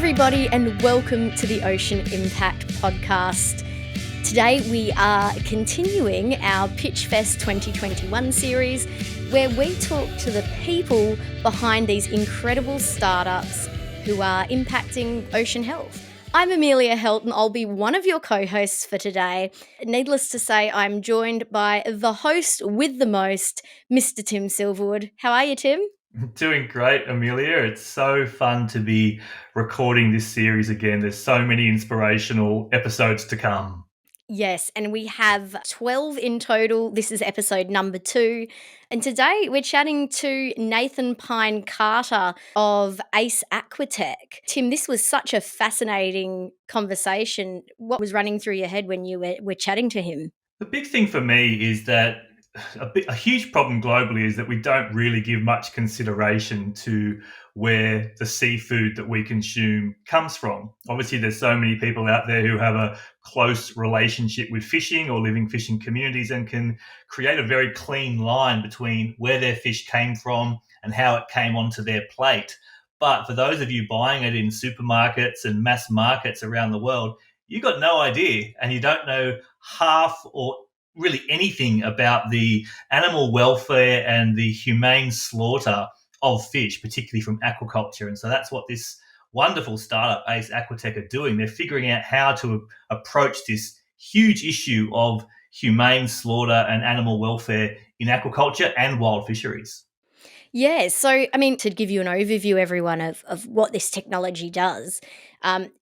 everybody, and welcome to the Ocean Impact Podcast. Today we are continuing our Pitchfest 2021 series where we talk to the people behind these incredible startups who are impacting ocean health. I'm Amelia Helt and I'll be one of your co-hosts for today. Needless to say, I'm joined by the host with the most, Mr. Tim Silverwood. How are you, Tim? Doing great, Amelia. It's so fun to be recording this series again. There's so many inspirational episodes to come. Yes, and we have 12 in total. This is episode number 2. And today we're chatting to Nathan Pyne-Carter of Ace Aquatec. Tim, this was such a fascinating conversation. What was running through your head when you were chatting to him? The big thing for me is that a huge problem globally is that we don't really give much consideration to where the seafood that we consume comes from. Obviously, there's so many people out there who have a close relationship with fishing or live in fishing communities and can create a very clean line between where their fish came from and how it came onto their plate. But for those of you buying it in supermarkets and mass markets around the world, you've got no idea and you don't know half or really anything about the animal welfare and the humane slaughter of fish, particularly from aquaculture. And so that's what this wonderful startup, Ace Aquatec, are doing. They're figuring out how to approach this huge issue of humane slaughter and animal welfare in aquaculture and wild fisheries. Yeah, so to give you an overview, everyone, of what this technology does,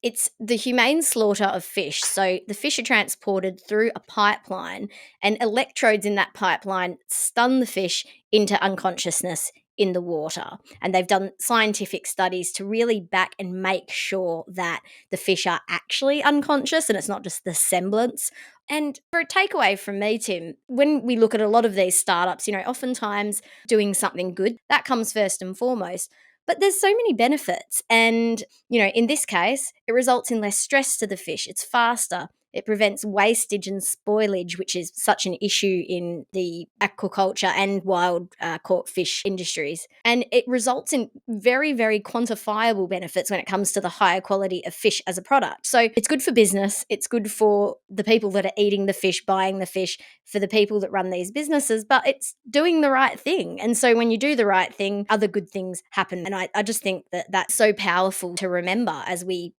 it's the humane slaughter of fish. So the fish are transported through a pipeline, and electrodes in that pipeline stun the fish into unconsciousness in the water. And they've done scientific studies to really back and make sure that the fish are actually unconscious and it's not just the semblance. And for a takeaway from me, Tim, when we look at a lot of these startups, oftentimes doing something good, that comes first and foremost. But there's so many benefits. And, in this case, it results in less stress to the fish. It's faster. It prevents wastage and spoilage, which is such an issue in the aquaculture and wild caught fish industries. And it results in very, very quantifiable benefits when it comes to the higher quality of fish as a product. So it's good for business. It's good for the people that are eating the fish, buying the fish, for the people that run these businesses, but it's doing the right thing. And so when you do the right thing, other good things happen. And I just think that that's so powerful to remember as we,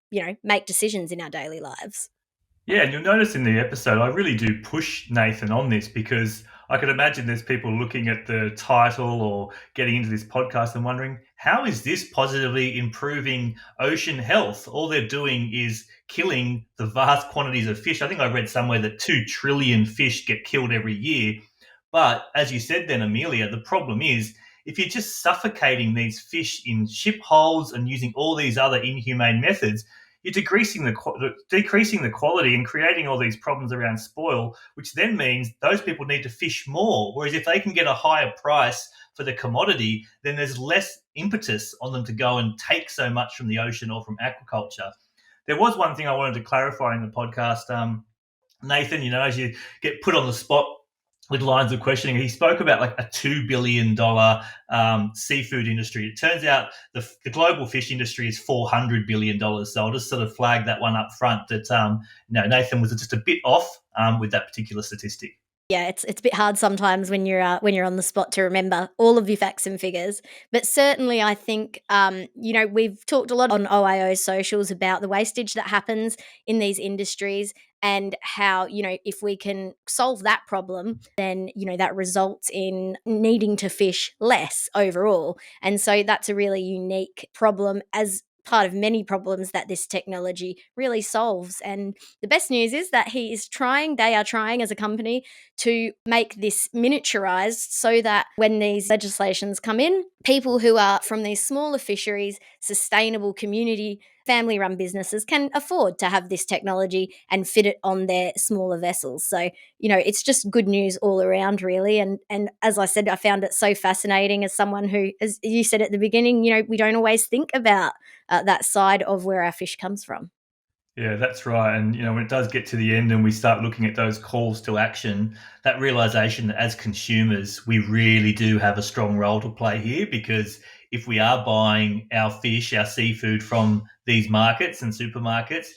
make decisions in our daily lives. Yeah, and you'll notice in the episode, I really do push Nathan on this because I could imagine there's people looking at the title or getting into this podcast and wondering, how is this positively improving ocean health? All they're doing is killing the vast quantities of fish. I think I read somewhere that 2 trillion fish get killed every year. But as you said then, Amelia, the problem is if you're just suffocating these fish in ship holes and using all these other inhumane methods, you're decreasing the quality and creating all these problems around spoil, which then means those people need to fish more. Whereas if they can get a higher price for the commodity, then there's less impetus on them to go and take so much from the ocean or from aquaculture. There was one thing I wanted to clarify in the podcast, Nathan, as you get put on the spot with lines of questioning, he spoke about like a $2 billion seafood industry. It turns out the global fish industry is $400 billion. So I'll just sort of flag that one up front that Nathan was just a bit off with that particular statistic. Yeah, it's a bit hard sometimes when you're on the spot to remember all of your facts and figures. But certainly, I think we've talked a lot on OIO socials about the wastage that happens in these industries and how if we can solve that problem, then that results in needing to fish less overall. And so that's a really unique problem as part of many problems that this technology really solves. And the best news is that they are trying as a company to make this miniaturized so that when these legislations come in, people who are from these smaller fisheries, sustainable community, family-run businesses can afford to have this technology and fit it on their smaller vessels. So, it's just good news all around, really. And as I said, I found it so fascinating as someone who, as you said at the beginning, we don't always think about that side of where our fish comes from. Yeah, that's right. And when it does get to the end and we start looking at those calls to action, that realization that as consumers, we really do have a strong role to play here, because if we are buying our fish, our seafood from these markets and supermarkets,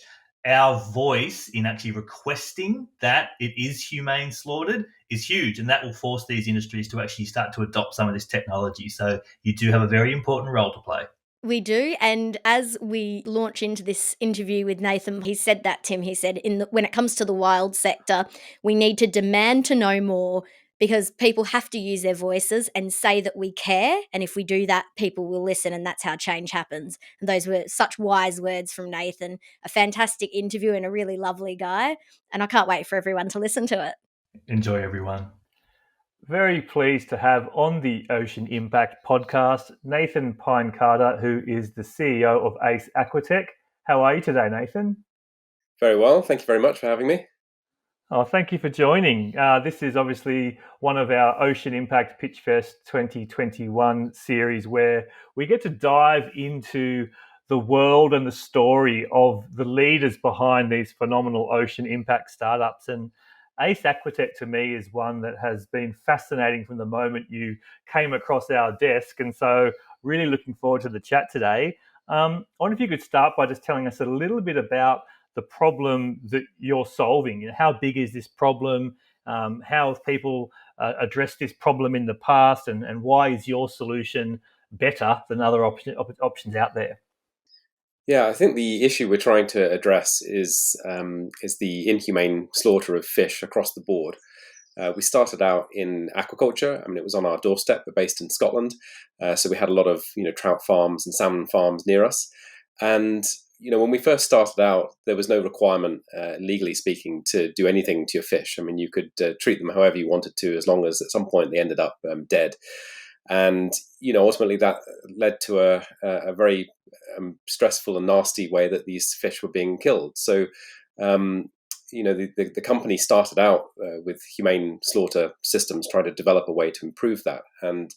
our voice in actually requesting that it is humane slaughtered is huge. And that will force these industries to actually start to adopt some of this technology. So you do have a very important role to play. We do, and as we launch into this interview with Nathan, he said that, Tim, he said, when it comes to the wild sector, we need to demand to know more, because people have to use their voices and say that we care, and if we do that, people will listen, and that's how change happens. And those were such wise words from Nathan. A fantastic interview and a really lovely guy, and I can't wait for everyone to listen to it. Enjoy, everyone. Very pleased to have on the Ocean Impact podcast Nathan Pyne-Carter, who is the CEO of Ace Aquatec. How are you today, Nathan? Very well. Thank you very much for having me. Oh, thank you for joining. This is obviously one of our Ocean Impact Pitchfest 2021 series, where we get to dive into the world and the story of the leaders behind these phenomenal ocean impact startups. And Ace Aquatec, to me, is one that has been fascinating from the moment you came across our desk. And so really looking forward to the chat today. I wonder if you could start by just telling us a little bit about the problem that you're solving. How big is this problem? How have people addressed this problem in the past? And why is your solution better than other options out there? Yeah, I think the issue we're trying to address is the inhumane slaughter of fish across the board. We started out in aquaculture. I mean, it was on our doorstep. We're based in Scotland, so we had a lot of trout farms and salmon farms near us. And when we first started out, there was no requirement, legally speaking, to do anything to your fish. I mean, you could treat them however you wanted to, as long as at some point they ended up dead. And ultimately that led to a very stressful and nasty way that these fish were being killed. So the company started out with humane slaughter systems, trying to develop a way to improve that. And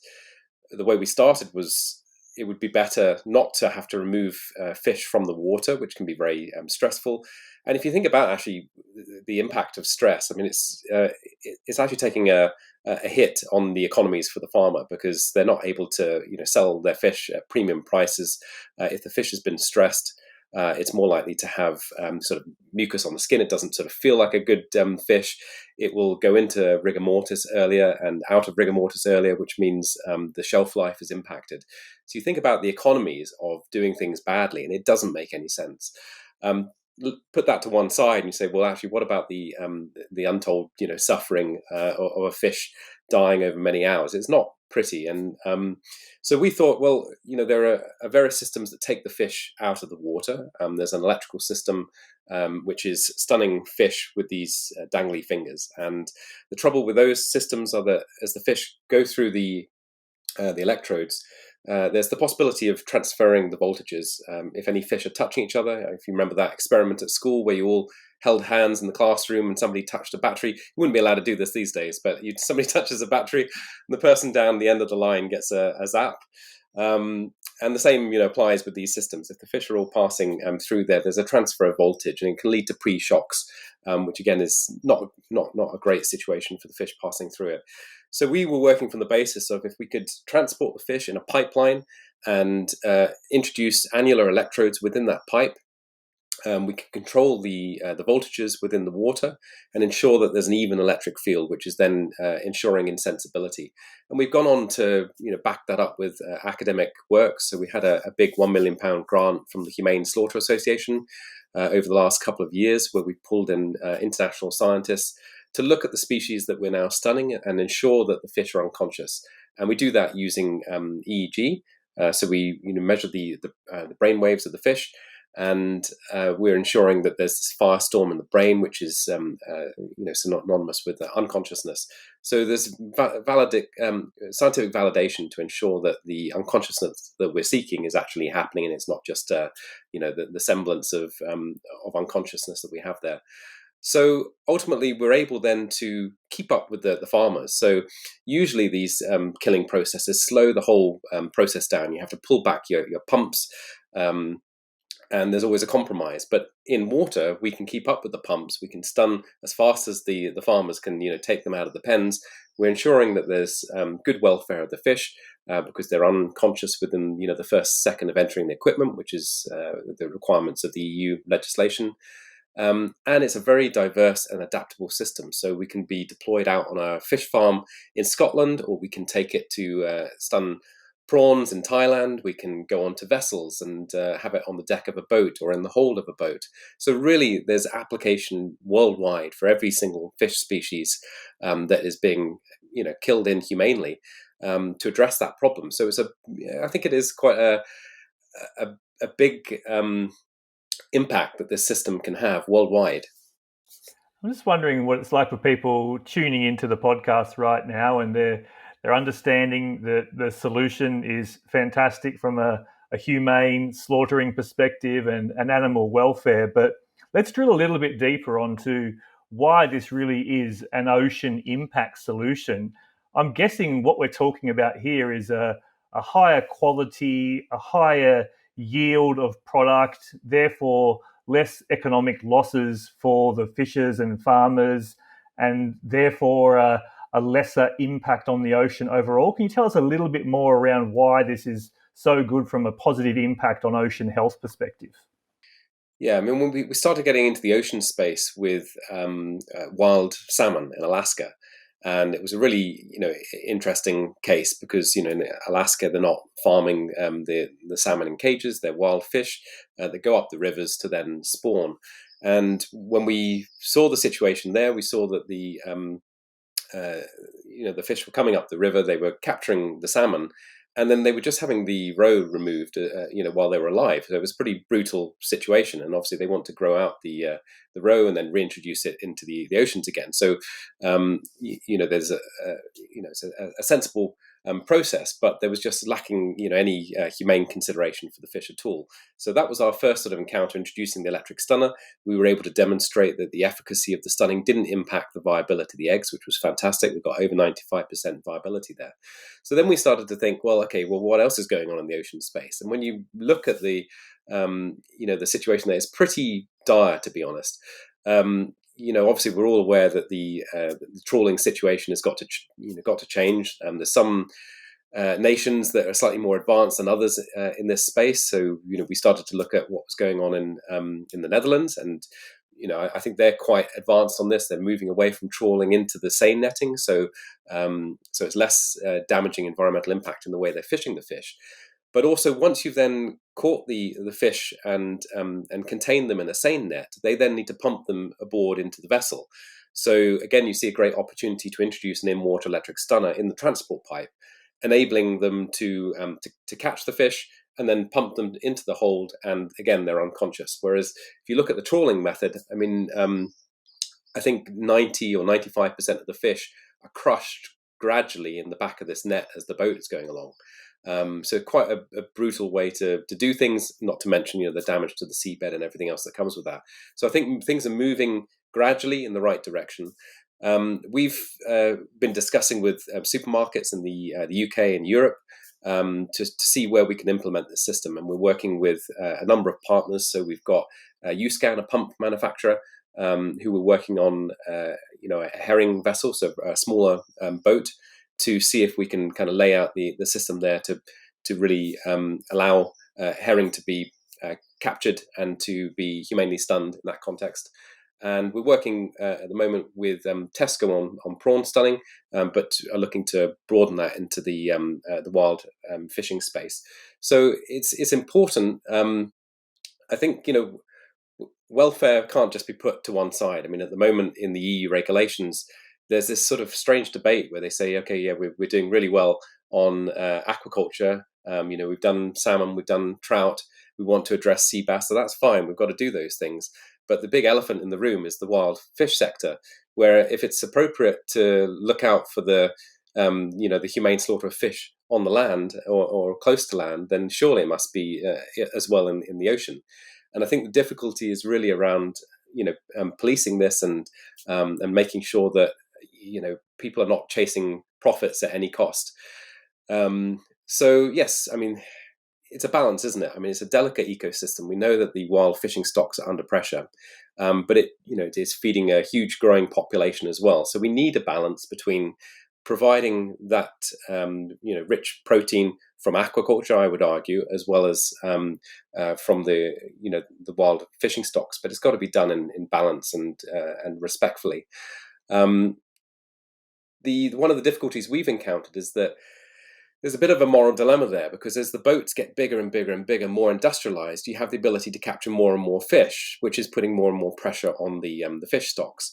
the way we started was, it would be better not to have to remove fish from the water, which can be very stressful. And if you think about actually the impact of stress, I mean, it's actually taking a hit on the economies for the farmer, because they're not able to sell their fish at premium prices. If the fish has been stressed, it's more likely to have sort of mucus on the skin. It doesn't sort of feel like a good fish. It will go into rigor mortis earlier and out of rigor mortis earlier, which means the shelf life is impacted. So you think about the economies of doing things badly, and it doesn't make any sense. Put that to one side, and you say, well, actually, what about the untold suffering of a fish dying over many hours? It's not pretty. And so we thought, well, there are various systems that take the fish out of the water. There's an electrical system which is stunning fish with these dangly fingers. And the trouble with those systems are that as the fish go through the electrodes, there's the possibility of transferring the voltages. If any fish are touching each other, if you remember that experiment at school where you all held hands in the classroom and somebody touched a battery, you wouldn't be allowed to do this these days, but somebody touches a battery and the person down the end of the line gets a zap. And the same applies with these systems. If the fish are all passing through there's a transfer of voltage, and it can lead to pre-shocks, which again is not a great situation for the fish passing through it. So we were working from the basis of, if we could transport the fish in a pipeline and introduce annular electrodes within that pipe, we can control the voltages within the water and ensure that there's an even electric field, which is then ensuring insensibility. And we've gone on to back that up with academic work. So we had a big £1 million grant from the Humane Slaughter Association over the last couple of years, where we pulled in international scientists to look at the species that we're now stunning and ensure that the fish are unconscious. And we do that using EEG. So we measure the brain waves of the fish, and we're ensuring that there's this firestorm in the brain, which is synonymous with unconsciousness. So there's scientific validation to ensure that the unconsciousness that we're seeking is actually happening, and it's not just the semblance of unconsciousness that we have there. So ultimately, we're able then to keep up with the farmers. So usually these killing processes slow the whole process down. You have to pull back your pumps. and there's always a compromise. But in water, we can keep up with the pumps. We can stun as fast as the farmers can, take them out of the pens. We're ensuring that there's good welfare of the fish because they're unconscious within, the first second of entering the equipment, which is the requirements of the EU legislation. And it's a very diverse and adaptable system. So we can be deployed out on a fish farm in Scotland, or we can take it to stun prawns in Thailand. We can go onto vessels and have it on the deck of a boat or in the hold of a boat. So really, there's application worldwide for every single fish species that is being, killed inhumanely to address that problem. So I think it is quite a big impact that this system can have worldwide. I'm just wondering what it's like for people tuning into the podcast right now, and they're understanding that the solution is fantastic from a humane slaughtering perspective and animal welfare. But let's drill a little bit deeper onto why this really is an ocean impact solution. I'm guessing what we're talking about here is a higher quality, a higher yield of product, therefore less economic losses for the fishers and farmers, and therefore a lesser impact on the ocean overall. Can you tell us a little bit more around why this is so good from a positive impact on ocean health perspective? Yeah, I mean, when we started getting into the ocean space with wild salmon in Alaska, and it was a really, interesting case because, in Alaska, they're not farming the salmon in cages. They're wild fish that go up the rivers to then spawn. And when we saw the situation there, we saw that the fish were coming up the river. They were capturing the salmon, and then they were just having the roe removed, while they were alive. So it was a pretty brutal situation, and obviously they want to grow out the roe and then reintroduce it into the oceans again. So there's a sensible process, but there was just lacking any humane consideration for the fish at all. So that was our first sort of encounter introducing the electric stunner. We were able to demonstrate that the efficacy of the stunning didn't impact the viability of the eggs, which was fantastic. We got over 95% viability there. So then we started to think, well, what else is going on in the ocean space? And when you look at the situation there, it's pretty dire, to be honest. Obviously we're all aware that the trawling situation has got to change. There's some nations that are slightly more advanced than others in this space. So we started to look at what was going on in the Netherlands, and I think they're quite advanced on this. They're moving away from trawling into the seine netting, so it's less damaging environmental impact in the way they're fishing the fish. But also, once you've then caught the fish and contained them in a seine net, they then need to pump them aboard into the vessel. So again, you see a great opportunity to introduce an in-water electric stunner in the transport pipe, enabling them to catch the fish and then pump them into the hold. And again, they're unconscious. Whereas if you look at the trawling method, I mean, I think 90 or 95% of the fish are crushed gradually in the back of this net as the boat is going along. So quite a brutal way to do things, not to mention the damage to the seabed and everything else that comes with that. So I think things are moving gradually in the right direction. We've been discussing with supermarkets in the UK and Europe to see where we can implement this system, and we're working with a number of partners. So we've got UScan, a pump manufacturer, who we're working on a herring vessel, so a smaller boat, to see if we can kind of lay out the system there to really allow herring to be captured and to be humanely stunned in that context. And we're working at the moment with Tesco on prawn stunning, but are looking to broaden that into the wild fishing space. So it's important. I think welfare can't just be put to one side. I mean, at the moment in the EU regulations, there's this sort of strange debate where they say, we're doing really well on aquaculture. We've done salmon, we've done trout. We want to address sea bass, so that's fine. We've got to do those things. But the big elephant in the room is the wild fish sector, where if it's appropriate to look out for the humane slaughter of fish on the land or close to land, then surely it must be as well in the ocean. And I think the difficulty is really around policing this and making sure that people are not chasing profits at any cost. So yes, I mean, it's a balance, isn't it? I mean, it's a delicate ecosystem. We know that the wild fishing stocks are under pressure, but it is feeding a huge growing population as well. So we need a balance between providing that rich protein from aquaculture, I would argue, as well as from the wild fishing stocks. But it's got to be done in balance and respectfully. One of the difficulties we've encountered is that there's a bit of a moral dilemma there, because as the boats get bigger and bigger and bigger, more industrialized, you have the ability to capture more and more fish, which is putting more and more pressure on the fish stocks.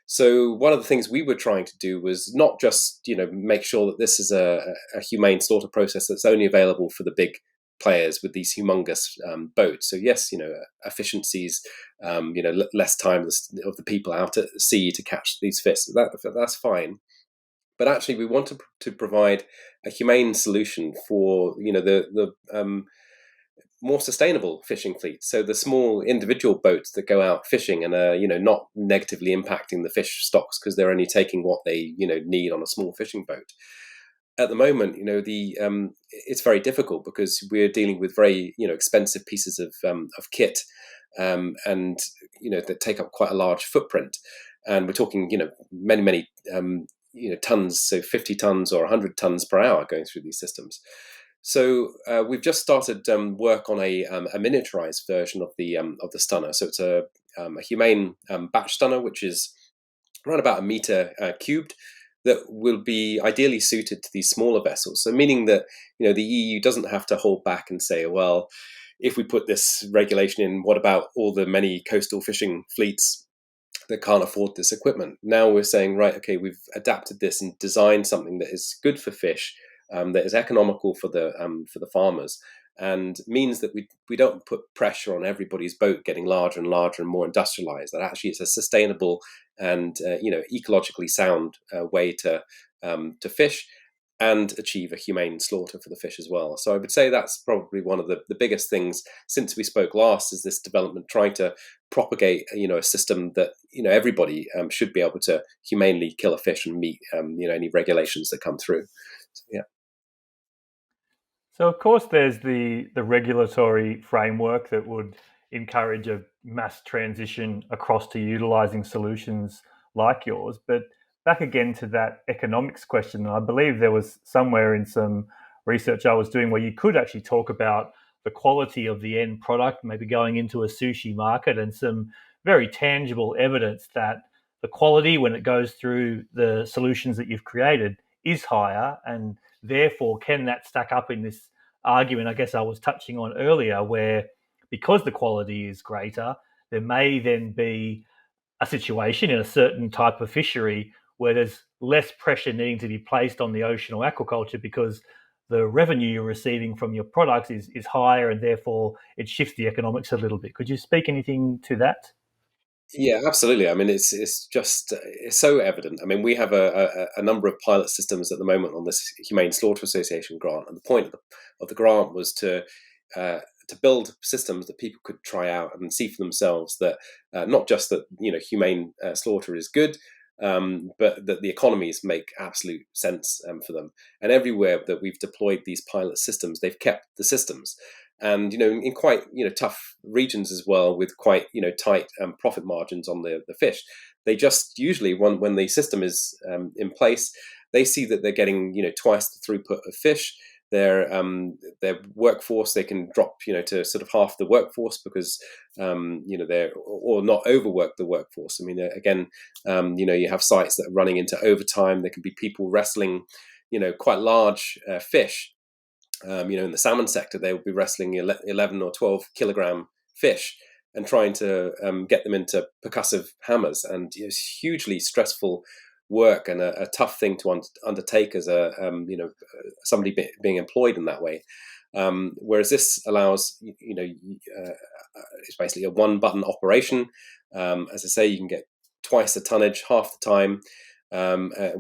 So one of the things we were trying to do was not just make sure that this is a humane slaughter process that's only available for the big players with these humongous boats. So yes, efficiencies, less time of the people out at sea to catch these fish. That's fine. But actually, we want to provide a humane solution for the more sustainable fishing fleet. So the small individual boats that go out fishing and are not negatively impacting the fish stocks because they're only taking what they need on a small fishing boat. At the moment, it's very difficult because we're dealing with very expensive pieces of kit, and that take up quite a large footprint. And we're talking many tons, so 50 tons or 100 tons per hour going through these systems. So we've just started work on a miniaturized version of the stunner. So it's a humane batch stunner, which is around about a meter cubed, that will be ideally suited to these smaller vessels. So meaning that the EU doesn't have to hold back and say, well, if we put this regulation in, what about all the many coastal fishing fleets that can't afford this equipment? Now we're saying, right, okay, we've adapted this and designed something that is good for fish, that is economical for the farmers, and means that we don't put pressure on everybody's boat getting larger and larger and more industrialized. That actually it's a sustainable and ecologically sound way to fish and achieve a humane slaughter for the fish as well. So I would say that's probably one of the biggest things since we spoke last, is this development trying to propagate a system that everybody should be able to humanely kill a fish and meet any regulations that come through. So, yeah. So of course there's the regulatory framework that would encourage a mass transition across to utilising solutions like yours, but back again to that economics question, I believe there was somewhere in some research I was doing where you could actually talk about the quality of the end product, maybe going into a sushi market, and some very tangible evidence that the quality when it goes through the solutions that you've created is higher, and therefore can that stack up in this argument I guess I was touching on earlier, where because the quality is greater, there may then be a situation in a certain type of fishery where there's less pressure needing to be placed on the ocean or aquaculture because the revenue you're receiving from your products is higher, and therefore it shifts the economics a little bit. Could you speak anything to that? Yeah, absolutely. I mean, it's so evident. I mean, we have a number of pilot systems at the moment on this Humane Slaughter Association grant, and the point of the grant was to build systems that people could try out and see for themselves that not just that humane slaughter is good, but that the economies make absolute sense for them. And everywhere that we've deployed these pilot systems, they've kept the systems. And in quite tough regions as well, with quite tight profit margins on the fish, they just usually when the system is in place, they see that they're getting twice the throughput of fish. Their workforce, they can drop to sort of half the workforce because they're or not overwork the workforce. I mean, again, you have sites that are running into overtime. There can be people wrestling quite large fish. In the salmon sector, they will be wrestling 11 or 12 kilogram fish and trying to get them into percussive hammers, and it's hugely stressful work and a tough thing to undertake as a somebody being employed in that way. Whereas this allows it's basically a one button operation. As I say, you can get twice the tonnage, half the time,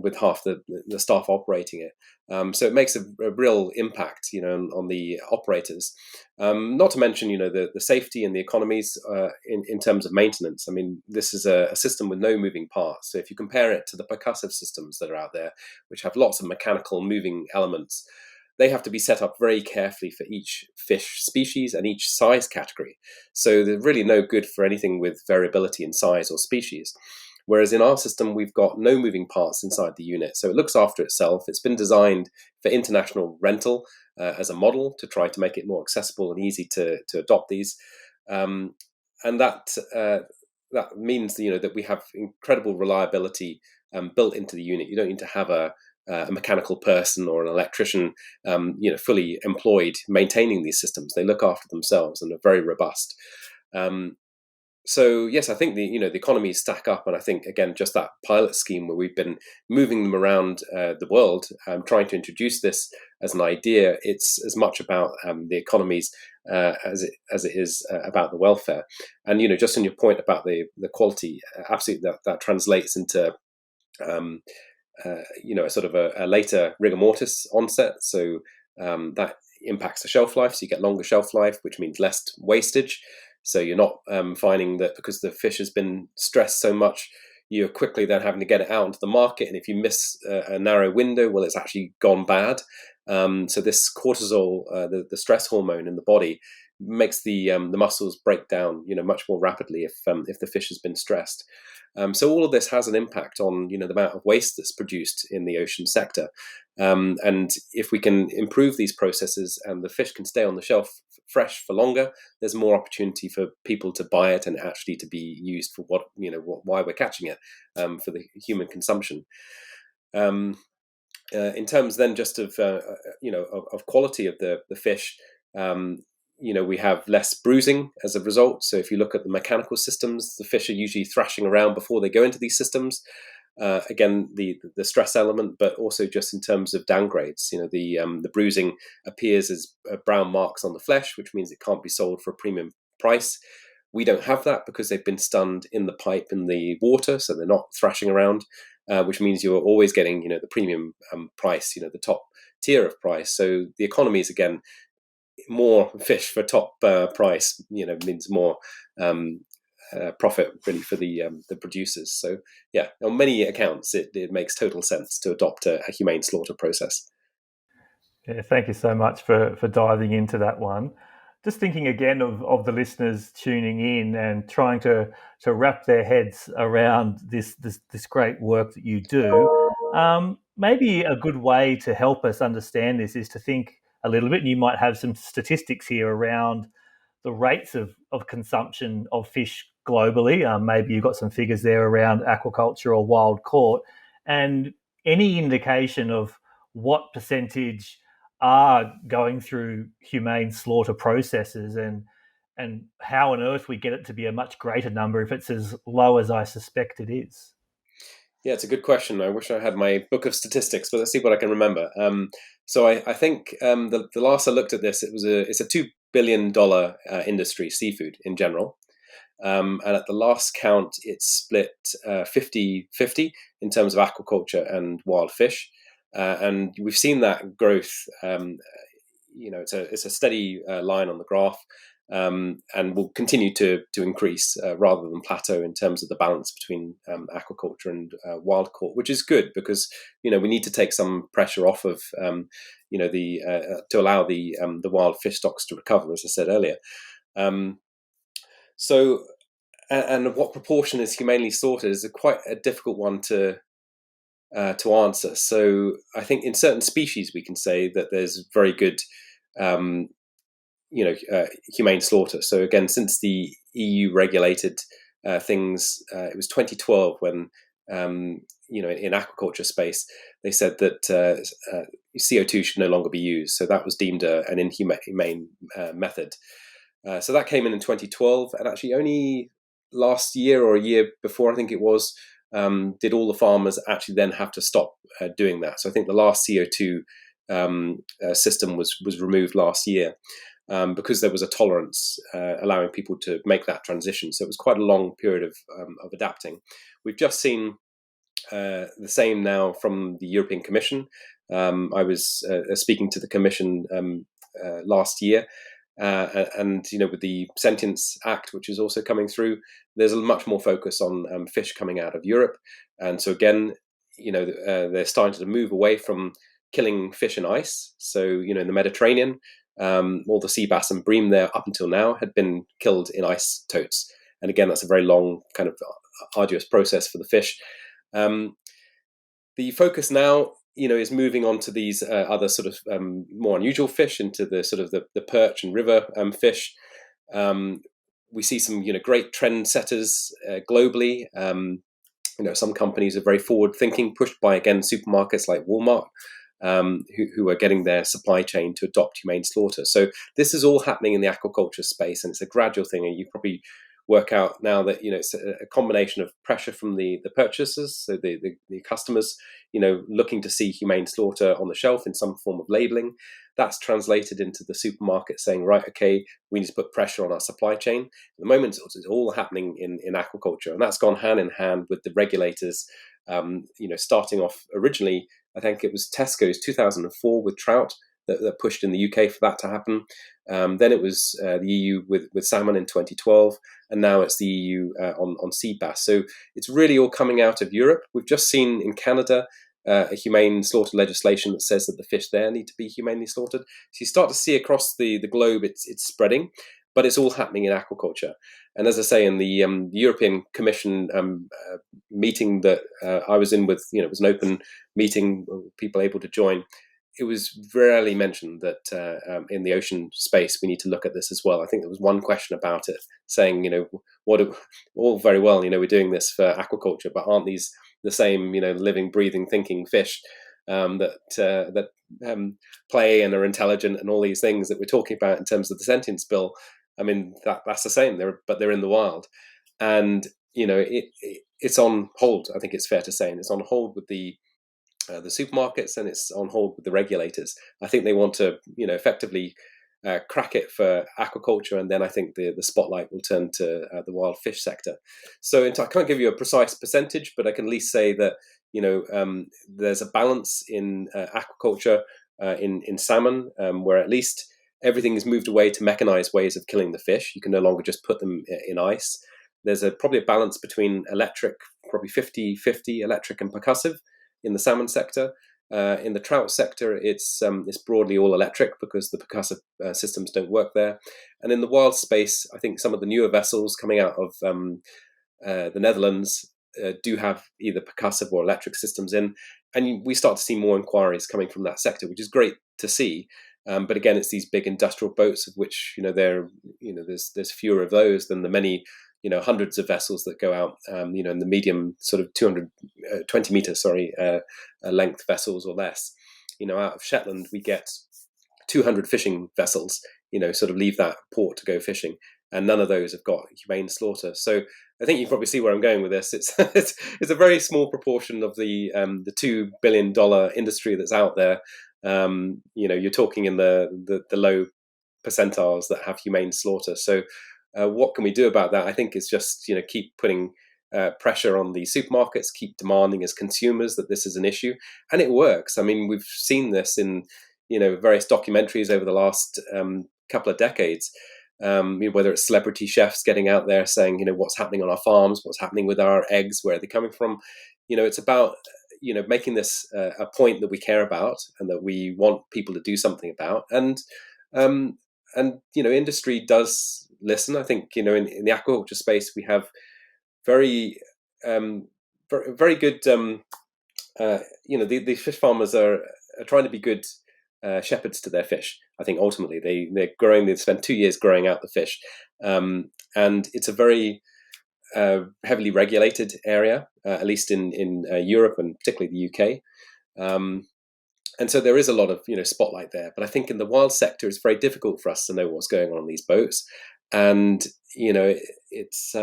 with half the staff operating it. So it makes a real impact, on the operators. Not to mention, the safety and the economies in terms of maintenance. I mean, this is a system with no moving parts. So if you compare it to the percussive systems that are out there, which have lots of mechanical moving elements, they have to be set up very carefully for each fish species and each size category. So they're really no good for anything with variability in size or species. Whereas in our system, we've got no moving parts inside the unit. So it looks after itself. It's been designed for international rental as a model to try to make it more accessible and easy to adopt these. And that means that we have incredible reliability built into the unit. You don't need to have a mechanical person or an electrician, fully employed maintaining these systems. They look after themselves and are very robust. So yes, I think the economies stack up, and I think again just that pilot scheme where we've been moving them around the world, trying to introduce this as an idea. It's as much about the economies as it is about the welfare. And just on your point about the quality, absolutely that translates into a sort of a later rigor mortis onset. So that impacts the shelf life. So you get longer shelf life, which means less wastage. So you're not finding that because the fish has been stressed so much, you're quickly then having to get it out into the market. And if you miss a narrow window, well, it's actually gone bad. So this cortisol, the stress hormone in the body, makes the muscles break down, much more rapidly if the fish has been stressed. So all of this has an impact on, the amount of waste that's produced in the ocean sector. And if we can improve these processes and the fish can stay on the shelf fresh for longer, there's more opportunity for people to buy it and actually to be used for why we're catching it, for the human consumption. In terms then just of quality of the fish, we have less bruising as a result. So if you look at the mechanical systems, the fish are usually thrashing around before they go into these systems. Again, the stress element, but also just in terms of downgrades. The bruising appears as brown marks on the flesh, which means it can't be sold for a premium price. We don't have that because they've been stunned in the pipe in the water, so they're not thrashing around, which means you're always getting the premium price, the top tier of price. So the economy is again more fish for top price, means more profit really for the producers. So yeah, on many accounts, it makes total sense to adopt a humane slaughter process. Yeah, thank you so much for diving into that one. Just thinking again of the listeners tuning in and trying to wrap their heads around this great work that you do. Maybe a good way to help us understand this is to think a little bit, and you might have some statistics here around the rates of consumption of fish globally. Maybe you've got some figures there around aquaculture or wild caught, and any indication of what percentage are going through humane slaughter processes, and how on earth we get it to be a much greater number if it's as low as I suspect it is. Yeah, it's a good question. I wish I had my book of statistics, but let's see what I can remember. So I think the last I looked at this, it's a $2 billion industry, seafood in general. And at the last count, it's split 50-50 in terms of aquaculture and wild fish. And we've seen that growth. It's a steady line on the graph. And will continue to increase rather than plateau in terms of the balance between aquaculture and wild caught, which is good because we need to take some pressure off of to allow the wild fish stocks to recover, as I said earlier. So, and what proportion is humanely slaughtered is quite a difficult one to answer. So, I think in certain species we can say that there's very good. Humane slaughter. So again, since the EU regulated things, it was 2012 when, in aquaculture space, they said that CO2 should no longer be used. So that was deemed an inhumane method. So that came in 2012, and actually only last year or a year before, I think it was, did all the farmers actually then have to stop doing that. So I think the last CO2 system was removed last year. Because there was a tolerance allowing people to make that transition. So it was quite a long period of adapting. We've just seen the same now from the European Commission. I was speaking to the Commission last year, and with the Sentience Act, which is also coming through, there's a much more focus on fish coming out of Europe. And so again, they're starting to move away from killing fish in ice. So, in the Mediterranean, all the sea bass and bream there up until now had been killed in ice totes. And again, that's a very long, kind of arduous process for the fish. The focus now, is moving on to these other sort of more unusual fish, into the sort of the perch and river fish. We see some, great trend setters globally. Some companies are very forward thinking, pushed by, again, supermarkets like Walmart, who are getting their supply chain to adopt humane slaughter. So this is all happening in the aquaculture space, and it's a gradual thing. And you probably work out now that it's a combination of pressure from the purchasers, so the customers, looking to see humane slaughter on the shelf in some form of labeling. That's translated into the supermarket saying, right, okay, we need to put pressure on our supply chain. At the moment, it's all happening in aquaculture, and that's gone hand in hand with the regulators. Starting off originally, I think it was Tesco's 2004 with trout that pushed in the UK for that to happen. Then it was the EU with salmon in 2012, and now it's the EU on sea bass. So it's really all coming out of Europe. We've just seen in Canada a humane slaughter legislation that says that the fish there need to be humanely slaughtered. So you start to see across the globe it's spreading, but it's all happening in aquaculture. And as I say, in the European Commission meeting that I was in with, it was an open meeting, people able to join. It was rarely mentioned that in the ocean space we need to look at this as well. I think there was one question about it, saying, all very well, we're doing this for aquaculture, but aren't these the same, living, breathing, thinking fish that play and are intelligent and all these things that we're talking about in terms of the sentience bill? I mean, that's the same. But they're in the wild, and it's on hold. I think it's fair to say, and it's on hold with the supermarkets, and it's on hold with the regulators. I think they want to, effectively crack it for aquaculture, and then I think the spotlight will turn to the wild fish sector. So I can't give you a precise percentage, but I can at least say that there's a balance in aquaculture in salmon, where at least everything is moved away to mechanized ways of killing the fish. You can no longer just put them in ice. There's probably a balance between electric, probably 50-50 electric and percussive in the salmon sector. In the trout sector, it's broadly all electric because the percussive systems don't work there. And in the wild space, I think some of the newer vessels coming out of the Netherlands do have either percussive or electric systems in. And we start to see more inquiries coming from that sector, which is great to see. But again, it's these big industrial boats, of which there's fewer of those than the many hundreds of vessels that go out, in the medium sort of 220 meters, length vessels or less. Out of Shetland, we get 200 fishing vessels, sort of leave that port to go fishing, and none of those have got humane slaughter. So I think you probably see where I'm going with this. It's it's a very small proportion of the $2 billion industry that's out there. You're talking in the low percentiles that have humane slaughter. So what can we do about that? I think it's just keep putting pressure on the supermarkets, keep demanding as consumers that this is an issue, and it works. I mean, we've seen this in various documentaries over the last couple of decades. Whether it's celebrity chefs getting out there saying what's happening on our farms, what's happening with our eggs, where are they coming from. It's about making this a point that we care about and that we want people to do something about, and industry does listen. I think in the aquaculture space we have very very good the fish farmers are trying to be good shepherds to their fish. I think ultimately they spend 2 years growing out the fish, and it's a very heavily regulated area, at least in Europe and particularly the UK. And so there is a lot of spotlight there. But I think in the wild sector, it's very difficult for us to know what's going on these boats, and it's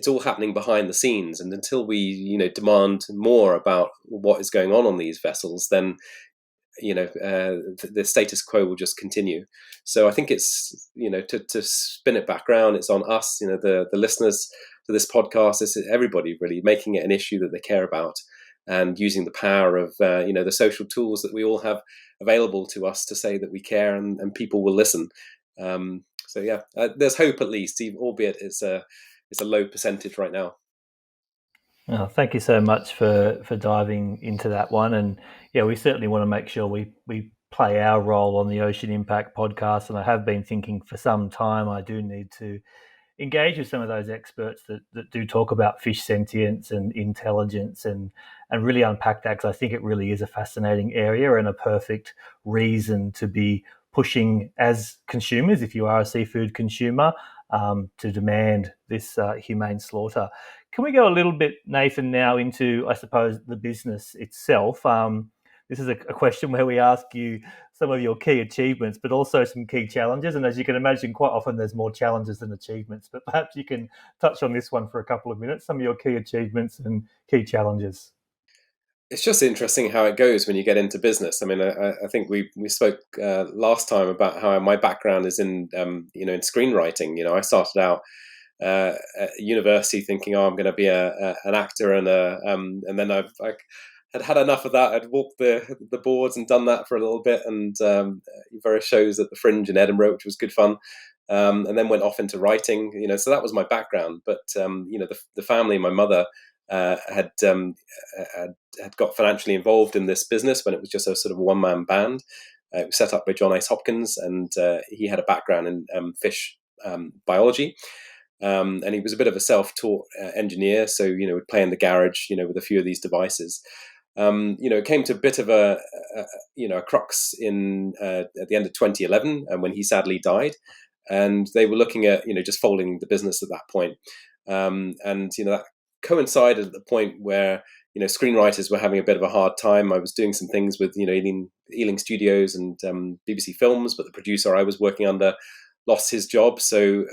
all happening behind the scenes. And until we demand more about what is going on these vessels, then the status quo will just continue. So I think it's to spin it back around, it's on us, the listeners to this podcast. This is everybody really making it an issue that they care about, and using the power of the social tools that we all have available to us to say that we care, and people will listen. There's hope, at least, albeit it's a low percentage right now. Oh, thank you so much for diving into that one. And yeah, we certainly want to make sure we play our role on the Ocean Impact podcast. And I have been thinking for some time I do need to engage with some of those experts that do talk about fish sentience and intelligence, and really unpack that, because I think it really is a fascinating area and a perfect reason to be pushing as consumers, if you are a seafood consumer, to demand this humane slaughter. Can we go a little bit, Nathan, now into, I suppose, the business itself? This is a question where we ask you some of your key achievements, but also some key challenges. And as you can imagine, quite often there's more challenges than achievements. But perhaps you can touch on this one for a couple of minutes, some of your key achievements and key challenges. It's just interesting how it goes when you get into business. I mean, I think we spoke last time about how my background is in in screenwriting. I started out at university thinking, oh, I'm going to be an actor, and then I had enough of that. I'd walked the boards and done that for a little bit, and various shows at the Fringe in Edinburgh, which was good fun. And then went off into writing. So that was my background. But the family, my mother, had got financially involved in this business when it was just a sort of one-man band. It was set up by John Ace Hopkins, and he had a background in fish biology. And he was a bit of a self-taught engineer, so would play in the garage, with a few of these devices. It came to a bit of a crux in at the end of 2011, and when he sadly died, and they were looking at just folding the business at that point. And that coincided at the point where screenwriters were having a bit of a hard time. I was doing some things with Ealing Studios and BBC Films, but the producer I was working under lost his job, so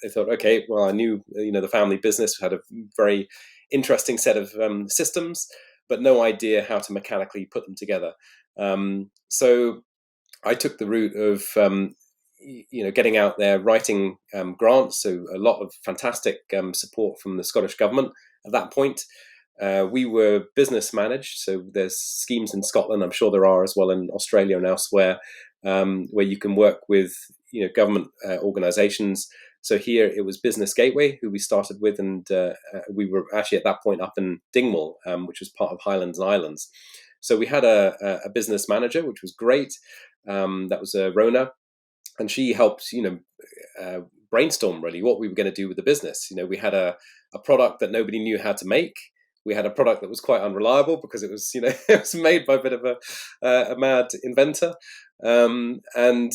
I thought, okay, well, I knew the family business had a very interesting set of systems, but no idea how to mechanically put them together. So I took the route of getting out there, writing grants. So a lot of fantastic support from the Scottish government at that point. We were business managed, so there's schemes in Scotland. I'm sure there are as well in Australia and elsewhere, where you can work with government organisations. So here it was Business Gateway, who we started with, and we were actually at that point up in Dingwall, which was part of Highlands and Islands. So we had a business manager, which was great. That was Rona, and she helped brainstorm really what we were going to do with the business. We had a product that nobody knew how to make. We had a product that was quite unreliable because it was it was made by a bit of a mad inventor, and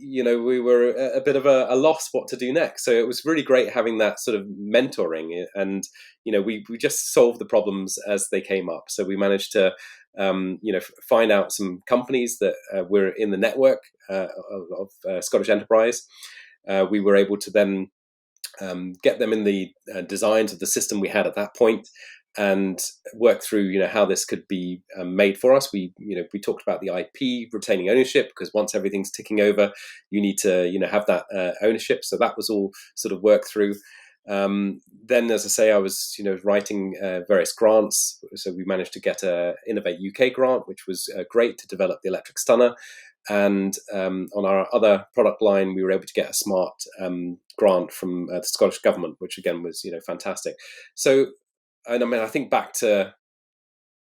we were a bit of a loss what to do next. So it was really great having that sort of mentoring, and we just solved the problems as they came up. So we managed to find out some companies that were in the network of Scottish Enterprise. We were able to then get them in the designs of the system we had at that point, and work through how this could be made for us. We talked about the IP, retaining ownership, because once everything's ticking over, you need to have that ownership. So that was all sort of worked through. Then, as I say, I was writing various grants. So we managed to get a Innovate UK grant, which was great to develop the electric stunner. And on our other product line, we were able to get a smart grant from the Scottish government, which again was fantastic. So, and I mean, I think back to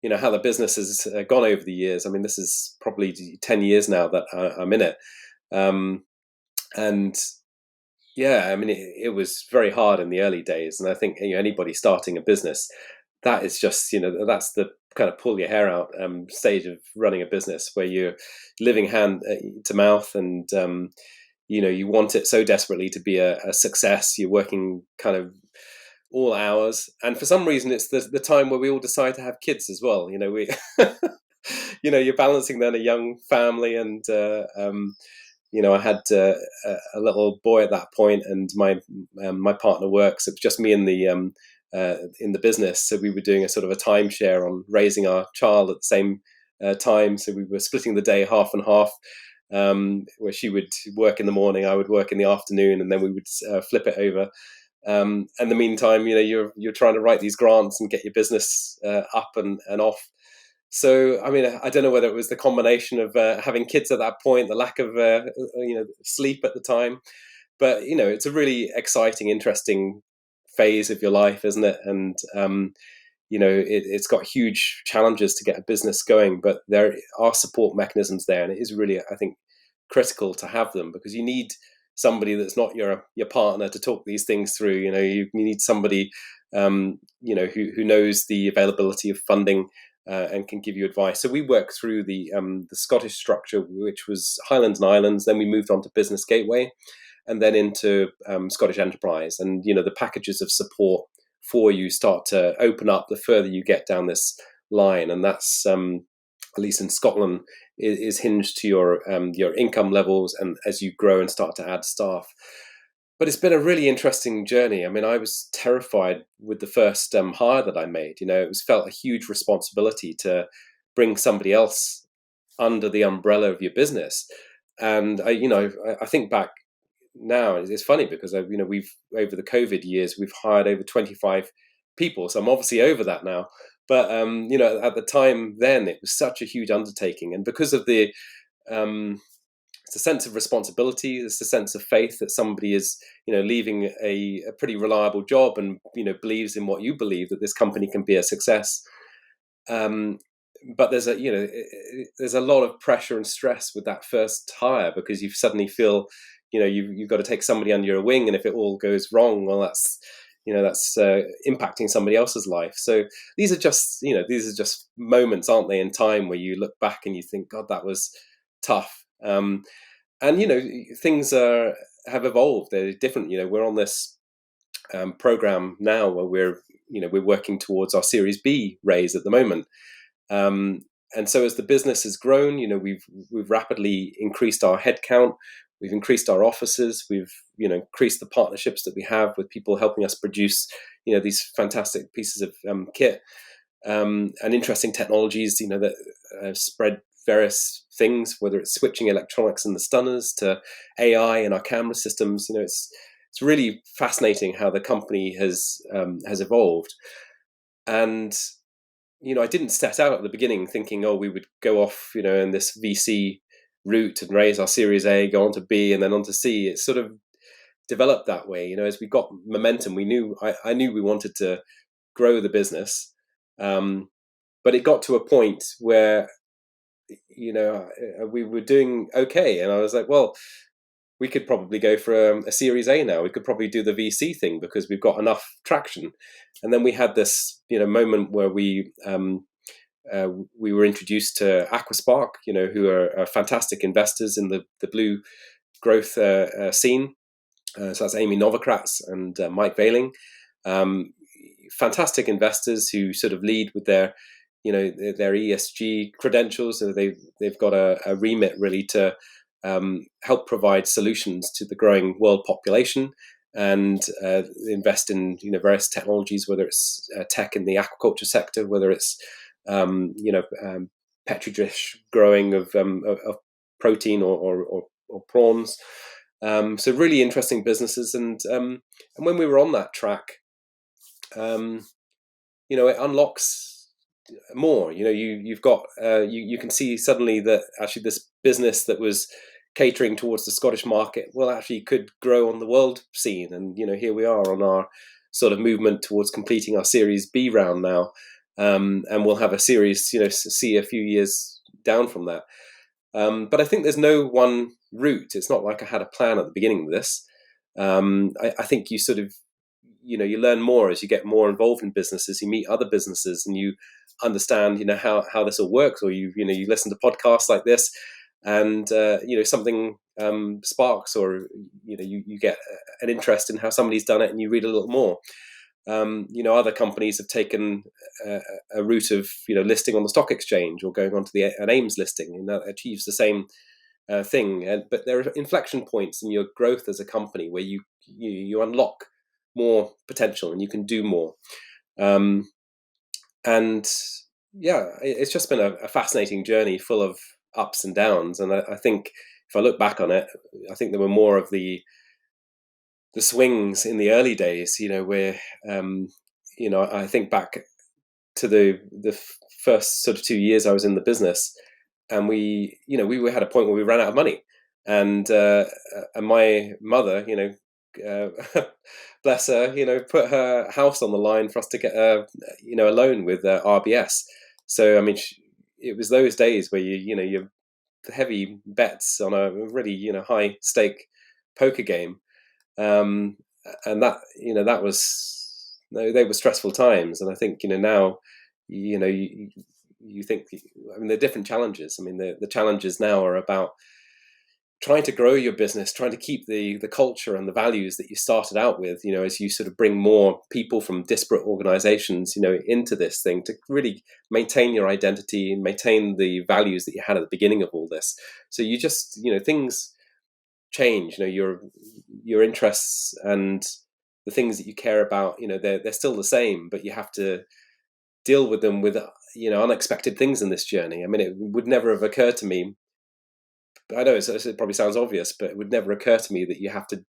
how the business has gone over the years. I mean, this is probably 10 years now that I'm in it, and yeah, I mean, it was very hard in the early days, and I think anybody starting a business, that is just that's the kind of pull your hair out stage of running a business, where you're living hand to mouth, and you want it so desperately to be a success. You're working kind of all hours, and for some reason it's the time where we all decide to have kids as well. We you're balancing then a young family, and I had a little boy at that point, and my partner works. It was just me in the business, so we were doing a sort of a timeshare on raising our child at the same time. So we were splitting the day half and half, where she would work in the morning, I would work in the afternoon, and then we would flip it over. In the meantime, you're trying to write these grants and get your business up and off. So, I mean, I don't know whether it was the combination of having kids at that point, the lack of sleep at the time, but it's a really exciting, interesting phase of your life, isn't it? And it's got huge challenges to get a business going, but there are support mechanisms there, and it is really, I think, critical to have them, because you need somebody that's not your partner to talk these things through. You need somebody who knows the availability of funding and can give you advice. So we worked through the Scottish structure, which was Highlands and Islands. Then we moved on to Business Gateway, and then into Scottish Enterprise. And the packages of support for you start to open up the further you get down this line, and that's at least in Scotland, is hinged to your income levels, and as you grow and start to add staff. But it's been a really interesting journey. I mean, I was terrified with the first hire that I made. It felt a huge responsibility to bring somebody else under the umbrella of your business. And I think back now, it's funny because we've, over the COVID years, we've hired over 25 people. So I'm obviously over that now. But at the time then, it was such a huge undertaking, and because of the it's a sense of responsibility, it's a sense of faith that somebody is leaving a pretty reliable job and believes in what you believe, that this company can be a success. But there's a lot of pressure and stress with that first hire, because you suddenly feel you've got to take somebody under your wing, and if it all goes wrong, well, that's impacting somebody else's life. So these are just moments, aren't they, in time where you look back and you think, God, that was tough. And things have evolved. They're different. We're on this program now where we're working towards our Series B raise at the moment. And so as the business has grown, we've rapidly increased our headcount. We've increased our offices. We've increased the partnerships that we have with people helping us produce these fantastic pieces of kit and interesting technologies that spread various things, whether it's switching electronics in the stunners to AI in our camera systems. It's really fascinating how the company has evolved. And I didn't set out at the beginning thinking, we would go off in this VC route and raise our Series A, go on to B, and then on to C. It sort of developed that way. As we got momentum, I knew we wanted to grow the business, but it got to a point where we were doing okay, and I was like, well, we could probably go for a Series A now. We could probably do the VC thing because we've got enough traction. And then we had this moment where we were introduced to Aquaspark, who are fantastic investors in the blue growth scene. So that's Amy Novokratz and Mike Veiling, fantastic investors who sort of lead with their ESG credentials. So they've got a remit really to help provide solutions to the growing world population, and invest in various technologies, whether it's tech in the aquaculture sector, whether it's petri dish growing of protein or prawns. So really interesting businesses, and when we were on that track, it unlocks more. You've got you can see suddenly that actually this business that was catering towards the Scottish market, actually could grow on the world scene. And here we are on our sort of movement towards completing our Series B round now, and we'll have a Series C a few years down from that. But I think there's no one route. It's not like I had a plan at the beginning of this. I think you sort of you learn more as you get more involved in businesses. You meet other businesses and you understand how this all works, or you listen to podcasts like this, and something sparks, or you get an interest in how somebody's done it, and you read a little more. Other companies have taken a route of listing on the stock exchange or going onto an AIMS listing, and that achieves the same thing. But there are inflection points in your growth as a company where you unlock more potential and you can do more. And yeah, it's just been a fascinating journey full of ups and downs. And I think if I look back on it, I think there were more of the swings in the early days, where I think back to the first sort of 2 years I was in the business, and we had a point where we ran out of money, and my mother bless her, put her house on the line for us to get a loan with RBS. So I mean, it was those days where you heavy bets on a really high stake poker game, and that that was they were stressful times. And I think now you think, I mean, there are different challenges. I mean, the challenges now are about trying to grow your business, trying to keep the culture and the values that you started out with, as you sort of bring more people from disparate organizations, into this thing, to really maintain your identity and maintain the values that you had at the beginning of all this. So you just, things change, your interests and the things that you care about, they're still the same, but you have to deal with them with, unexpected things in this journey. I mean, it would never have occurred to me. I know it probably sounds obvious, but it would never occur to me that you have to,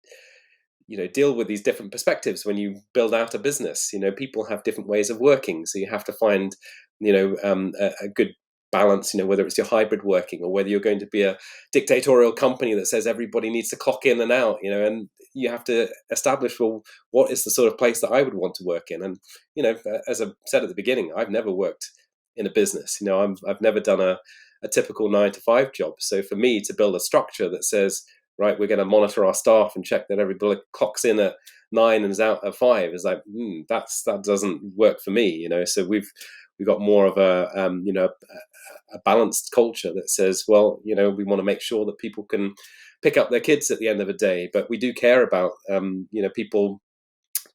deal with these different perspectives when you build out a business. People have different ways of working, so you have to find, a good balance. Whether it's your hybrid working or whether you're going to be a dictatorial company that says everybody needs to clock in and out. And you have to establish, well, what is the sort of place that I would want to work in? And as I said at the beginning, I've never worked in a business. I've never done a typical 9-to-5 job. So for me to build a structure that says, right, we're going to monitor our staff and check that everybody clocks in at 9 and is out at 5, is like, that doesn't work for me. So we've got more of a balanced culture that says, well, we want to make sure that people can pick up their kids at the end of the day, but we do care about people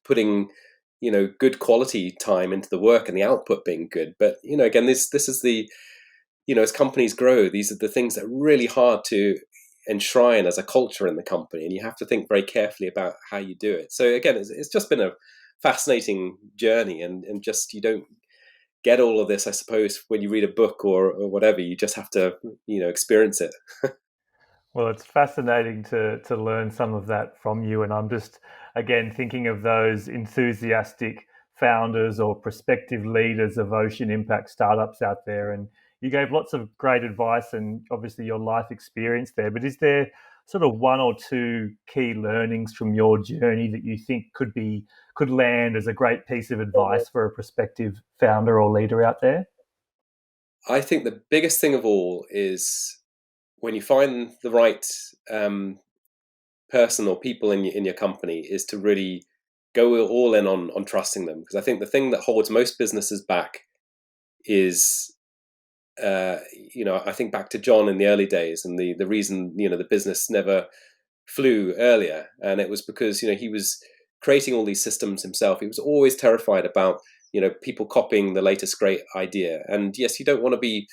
putting good quality time into the work and the output being good. But again, this is the as companies grow, these are the things that are really hard to enshrine as a culture in the company, and you have to think very carefully about how you do it. So again, it's just been a fascinating journey, and just you don't get all of this, I suppose, when you read a book or whatever. You just have to experience it. Well, it's fascinating to learn some of that from you, and I'm just again thinking of those enthusiastic founders or prospective leaders of ocean impact startups out there. And you gave lots of great advice and obviously your life experience there, but is there sort of one or two key learnings from your journey that you think could land as a great piece of advice for a prospective founder or leader out there? I think the biggest thing of all is when you find the right person or people in your company, is to really go all in on trusting them. Because I think the thing that holds most businesses back is I think back to John in the early days, and the reason the business never flew earlier, and it was because he was creating all these systems himself. He was always terrified about people copying the latest great idea. And yes, you don't want to be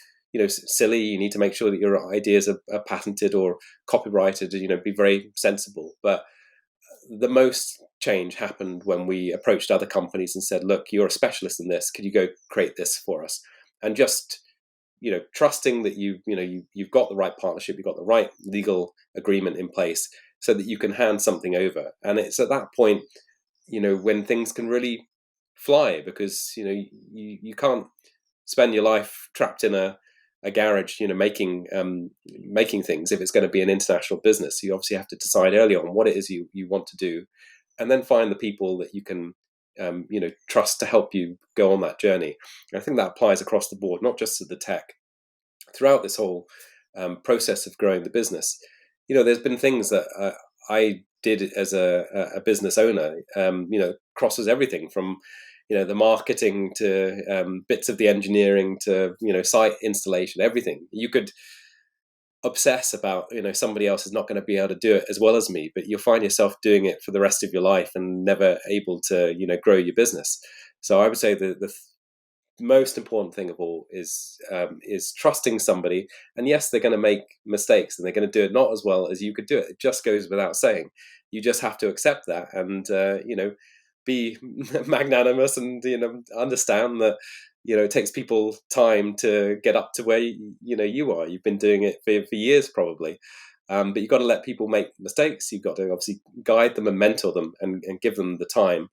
silly. You need to make sure that your ideas are patented or copyrighted. Be very sensible. But the most change happened when we approached other companies and said, look, you're a specialist in this, could you go create this for us? And just trusting that you've got the right partnership, you've got the right legal agreement in place, so that you can hand something over. And it's at that point, when things can really fly, because you can't spend your life trapped in a garage, making things, if it's going to be an international business. So you obviously have to decide early on what it is you want to do, and then find the people that you can trust to help you go on that journey. And I think that applies across the board, not just to the tech. Throughout this whole process of growing the business, there's been things that I did as a business owner, crosses everything from the marketing to bits of the engineering to site installation. Everything you could obsess about, somebody else is not going to be able to do it as well as me, but you'll find yourself doing it for the rest of your life and never able to grow your business. So I would say the most important thing of all is trusting somebody. And yes, they're going to make mistakes, and they're going to do it not as well as you could do it. It just goes without saying. You just have to accept that, and be magnanimous, and understand that it takes people time to get up to where you are. You've been doing it for years probably, but you've got to let people make mistakes. You've got to obviously guide them and mentor them and give them the time,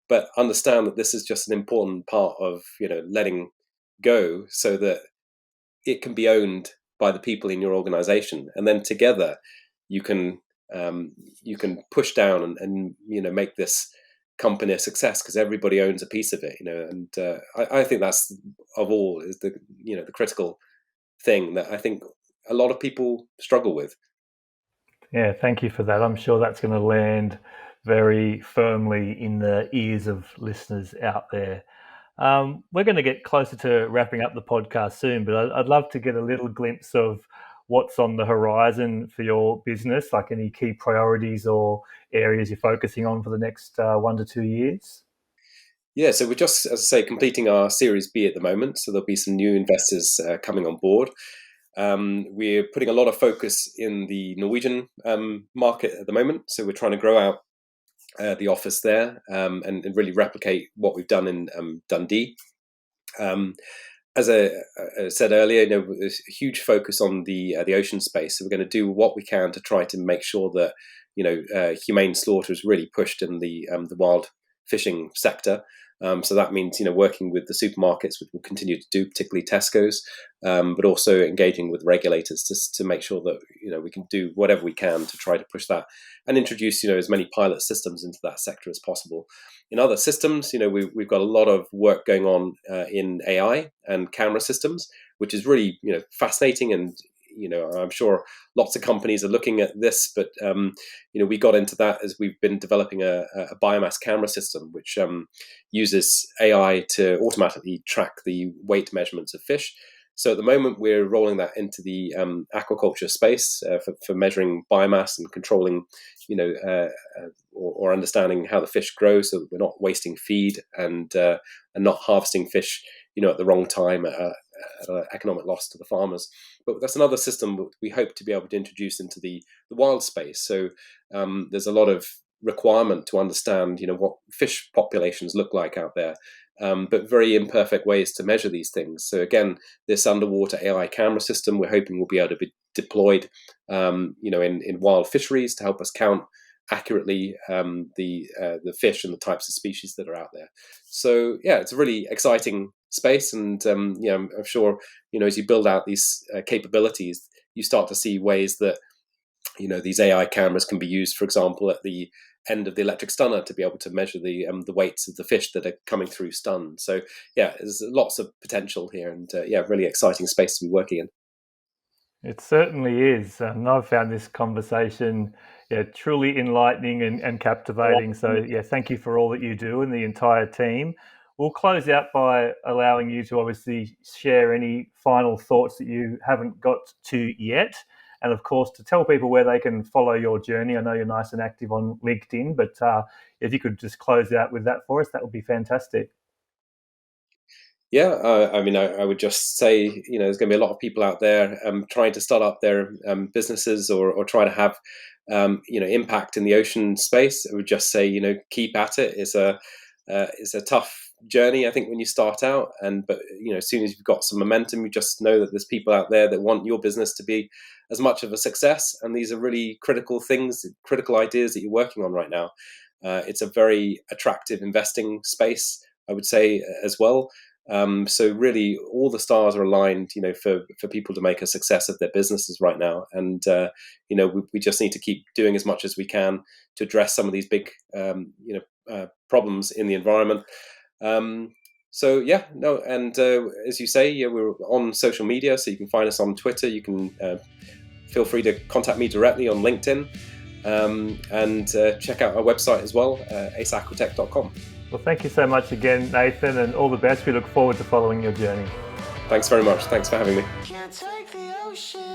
but understand that this is just an important part of letting go, so that it can be owned by the people in your organization, and then together you can you can push down and make this company a success because everybody owns a piece of it, and I think that's of all is the critical thing that I think a lot of people struggle with. Yeah, thank you for that. I'm sure that's going to land very firmly in the ears of listeners out there. We're going to get closer to wrapping up the podcast soon, but I'd love to get a little glimpse of what's on the horizon for your business, like any key priorities or areas you're focusing on for the next 1 to 2 years. Yeah, so we're just, as I say, completing our Series B at the moment. So there'll be some new investors coming on board. We're putting a lot of focus in the Norwegian market at the moment. So we're trying to grow out the office there and really replicate what we've done in Dundee. As I said earlier, there's a huge focus on the ocean space. So we're going to do what we can to try to make sure that humane slaughter is really pushed in the wild fishing sector. So that means working with the supermarkets, which we'll continue to do, particularly Tesco's, but also engaging with regulators to make sure that we can do whatever we can to try to push that and introduce as many pilot systems into that sector as possible. In other systems, we've got a lot of work going on in AI and camera systems, which is really fascinating, and I'm sure lots of companies are looking at this, but we got into that as we've been developing a biomass camera system, which uses AI to automatically track the weight measurements of fish. So at the moment, we're rolling that into the aquaculture space for measuring biomass and controlling, or understanding how the fish grow, so that we're not wasting feed and not harvesting fish, at the wrong time at an economic loss to the farmers. But that's another system we hope to be able to introduce into the wild space. So there's a lot of requirement to understand, what fish populations look like out there, but very imperfect ways to measure these things. So again, this underwater AI camera system, we're hoping will be able to be deployed, in wild fisheries to help us count accurately the fish and the types of species that are out there. So yeah, it's a really exciting space, and I'm sure as you build out these capabilities, you start to see ways that these AI cameras can be used, for example, at the end of the electric stunner to be able to measure the weights of the fish that are coming through stun. So yeah, there's lots of potential here, and really exciting space to be working in. It certainly is. I've found this conversation truly enlightening and captivating. So thank you for all that you do and the entire team. We'll close out by allowing you to obviously share any final thoughts that you haven't got to yet. And of course, to tell people where they can follow your journey. I know you're nice and active on LinkedIn, but if you could just close out with that for us, that would be fantastic. Yeah, I would just say, there's going to be a lot of people out there trying to start up their businesses or try to have, impact in the ocean space. I would just say, keep at it. It's a tough journey, I think, when you start out, but as soon as you've got some momentum, you just know that there's people out there that want your business to be as much of a success. And these are really critical things, critical ideas that you're working on right now. It's a very attractive investing space, I would say, as well. So really, all the stars are aligned, for people to make a success of their businesses right now. And we just need to keep doing as much as we can to address some of these big, problems in the environment. And as you say, we're on social media, so you can find us on Twitter. You can feel free to contact me directly on LinkedIn, and check out our website as well, aceaquatec.com. Well, thank you so much again, Nathan, and all the best. We look forward to following your journey. Thanks very much. Thanks for having me. Can't take the ocean.